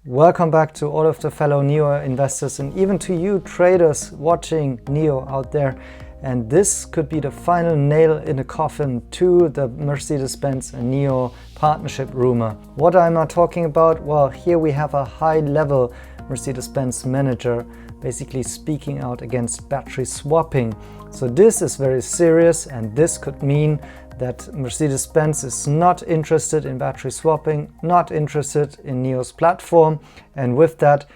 Welcome back to all of the fellow NIO investors and even to you traders watching NIO out there. And this could be the final nail in the coffin to the Mercedes Benz and NIO partnership rumor. What am I talking about? Well, here we have a high-level Mercedes Benz Manager basically speaking out against battery swapping. So this is very serious, and this could mean that Mercedes Benz is not interested in battery swapping, not interested in NIO's platform, and with that,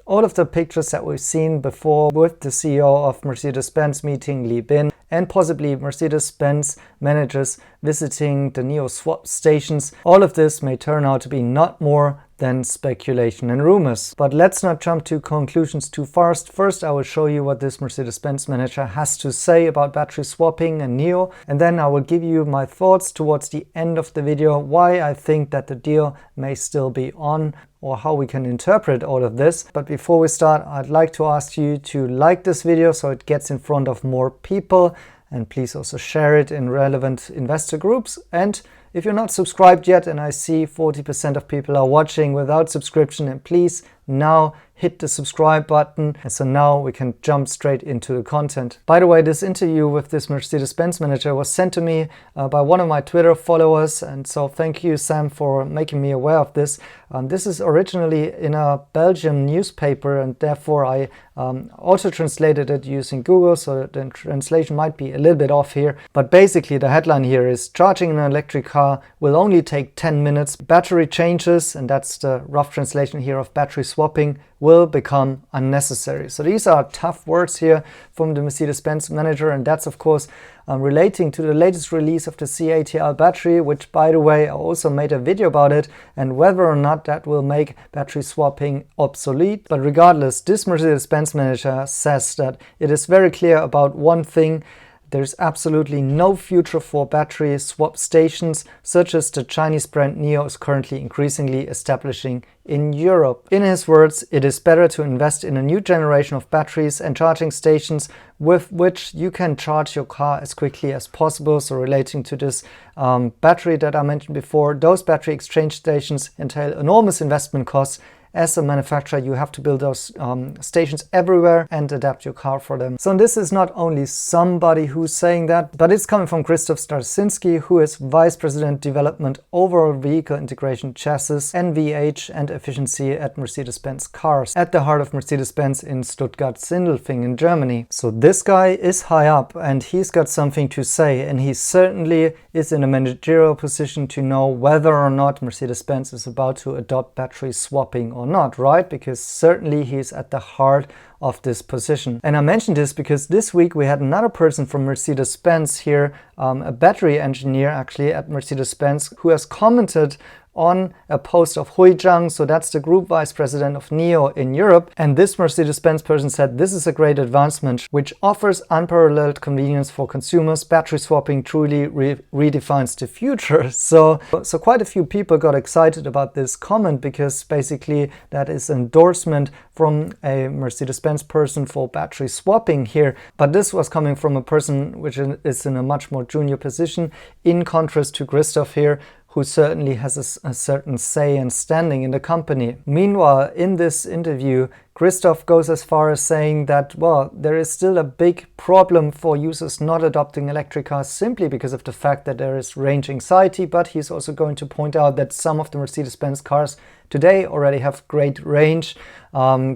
all of the pictures that we've seen before with the CEO of Mercedes Benz meeting Li Bin and possibly Mercedes Benz managers visiting the NIO swap stations, all of this may turn out to be not more than speculation and rumors. But let's not jump to conclusions too fast. First, I will show you what this Mercedes Benz manager has to say about battery swapping and NIO, and then I will give you my thoughts towards the end of the video, why I think that the deal may still be on, or how we can interpret all of this. But before we start, I'd like to ask you to like this video so it gets in front of more people, and please also share it in relevant investor groups. And if you're not subscribed yet, and I see 40% of people are watching without subscription, and please now hit the subscribe button. And so now we can jump straight into the content. By the way, this interview with this Mercedes Benz manager was sent to me by one of my Twitter followers. And so thank you, Sam, for making me aware of this. This is originally in a Belgian newspaper, and therefore I also translated it using Google, so the translation might be a little bit off here. But basically the headline here is: charging an electric car will only take 10 minutes. Battery changes, and that's the rough translation here of battery swapping, will become unnecessary. So these are tough words here from the Mercedes-Benz manager, and that's of course relating to the latest release of the CATL battery, which, by the way, I also made a video about it and whether or not that will make battery swapping obsolete. But regardless, this Mercedes-Benz manager says that it is very clear about one thing: there's absolutely no future for battery swap stations, such as the Chinese brand NIO is currently increasingly establishing in Europe. In his words, it is better to invest in a new generation of batteries and charging stations with which you can charge your car as quickly as possible. So relating to this battery that I mentioned before, those battery exchange stations entail enormous investment costs. As a manufacturer, you have to build those stations everywhere and adapt your car for them. So this is not only somebody who's saying that, but it's coming from Christoph Starczynski, who is Vice President Development Overall Vehicle Integration Chassis, NVH and Efficiency at Mercedes-Benz Cars, at the heart of Mercedes-Benz in Stuttgart-Sindelfingen in Germany. So this guy is high up and he's got something to say, and he certainly is in a managerial position to know whether or not Mercedes-Benz is about to adopt battery swapping or not, right? Because certainly he's at the heart of this position. And I mentioned this because this week we had another person from Mercedes-Benz here, a battery engineer actually at Mercedes-Benz, who has commented on a post of Hui Zhang, so that's the group vice president of NIO in Europe. And this Mercedes-Benz person said, this is a great advancement which offers unparalleled convenience for consumers. Battery swapping truly redefines the future. So quite a few people got excited about this comment, because basically that is endorsement from a Mercedes-Benz person for battery swapping here. But this was coming from a person which is in a much more junior position, in contrast to Christoph here, who certainly has a certain say and standing in the company. Meanwhile, in this interview, Christoph goes as far as saying that, well, there is still a big problem for users not adopting electric cars simply because of the fact that there is range anxiety, but he's also going to point out that some of the Mercedes-Benz cars today already have great range,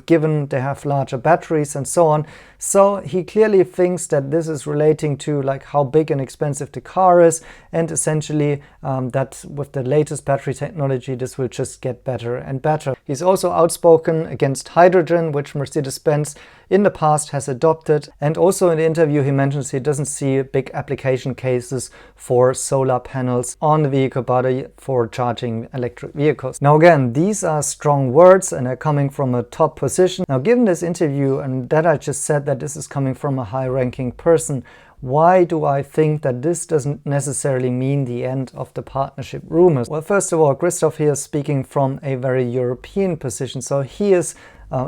given they have larger batteries and so on. So he clearly thinks that this is relating to like how big and expensive the car is, and essentially that with the latest battery technology this will just get better and better. He's also outspoken against hydrogen, which Mercedes-Benz in the past has adopted, and also in the interview he mentions he doesn't see big application cases for solar panels on the vehicle body for charging electric vehicles. Now again, these are strong words and are coming from a top position. Now given this interview and that I just said that this is coming from a high-ranking person, why do I think that this doesn't necessarily mean the end of the partnership rumors? Well, first of all, Christoph here is speaking from a very European position, so he is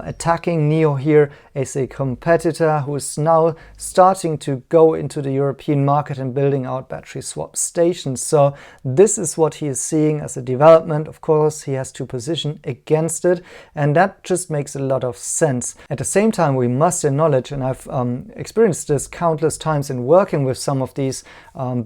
attacking NIO here as a competitor who is now starting to go into the European market and building out battery swap stations. So this is what he is seeing as a development. Of course, he has to position against it, and that just makes a lot of sense. At the same time, we must acknowledge, and I've experienced this countless times in working with some of these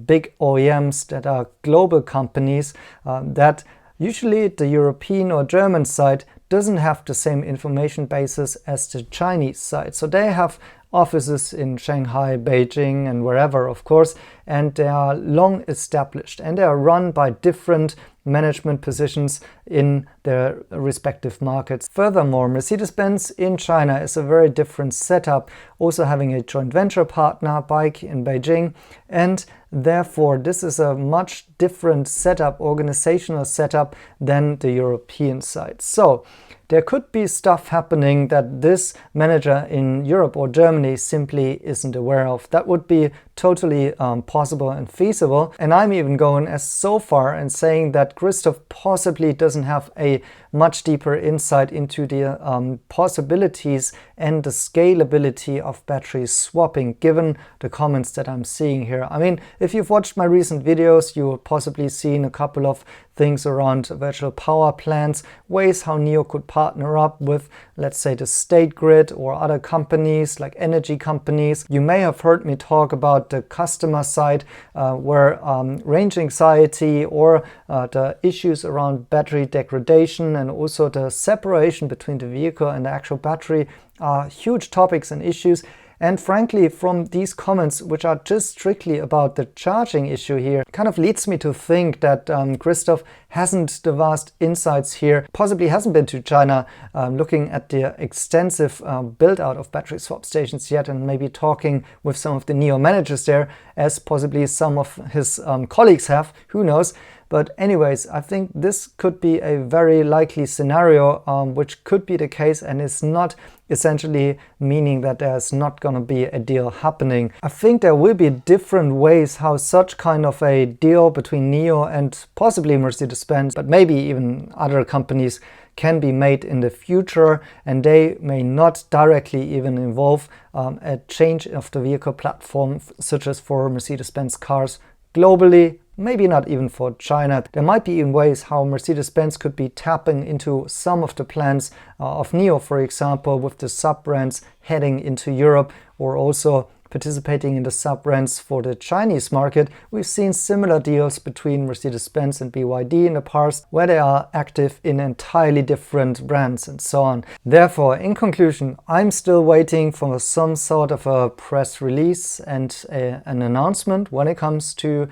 big OEMs that are global companies, that usually the European or German side doesn't have the same information basis as the Chinese side. So they have offices in Shanghai, Beijing, and wherever, of course, and they are long established and they are run by different management positions in their respective markets. Furthermore, Mercedes-Benz in China is a very different setup, also having a joint venture partner, BAIC, in Beijing, and therefore this is a much different setup, organizational setup, than the European side. So there could be stuff happening that this manager in Europe or Germany simply isn't aware of. That would be totally possible and feasible. And I'm even going as so far and saying that Christoph possibly doesn't have a much deeper insight into the possibilities and the scalability of battery swapping, given the comments that I'm seeing here. I mean, if you've watched my recent videos, you will possibly seen a couple of things around virtual power plants, ways how NIO could partner up with, let's say, the state grid or other companies like energy companies. You may have heard me talk about the customer side, where range anxiety or the issues around battery degradation and also the separation between the vehicle and the actual battery are huge topics and issues. And frankly, from these comments, which are just strictly about the charging issue here, kind of leads me to think that Christoph hasn't the vast insights here, possibly hasn't been to China looking at the extensive build-out of battery swap stations yet, and maybe talking with some of the NIO managers there, as possibly some of his colleagues have, who knows. But anyways, I think this could be a very likely scenario, which could be the case, and is not essentially meaning that there's not going to be a deal happening. I think there will be different ways how such kind of a deal between NIO and possibly Mercedes-Benz, but maybe even other companies, can be made in the future, and they may not directly even involve a change of the vehicle platform, such as for Mercedes-Benz cars globally. Maybe not even for China. There might be in ways how Mercedes-Benz could be tapping into some of the plans of NIO, for example, with the sub-brands heading into Europe, or also participating in the sub-brands for the Chinese market. We've seen similar deals between Mercedes-Benz and BYD in the past, where they are active in entirely different brands and so on. Therefore, in conclusion, I'm still waiting for some sort of a press release and an announcement when it comes to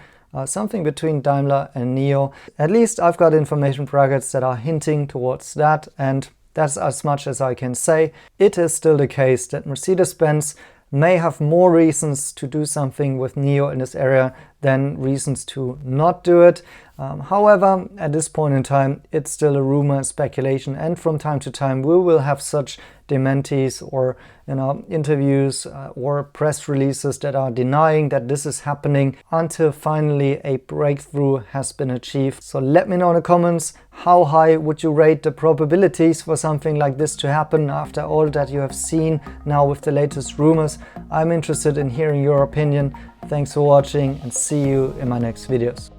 something between Daimler and NIO. At least I've got information packets that are hinting towards that, and that's as much as I can say. It is still the case that Mercedes-Benz may have more reasons to do something with NIO in this area than reasons to not do it. However, at this point in time, it's still a rumor and speculation, and from time to time we will have such dementis or interviews or press releases that are denying that this is happening, until finally a breakthrough has been achieved. So let me know in the comments, how high would you rate the probabilities for something like this to happen after all that you have seen now with the latest rumors? I'm interested in hearing your opinion. Thanks for watching, and see you in my next videos.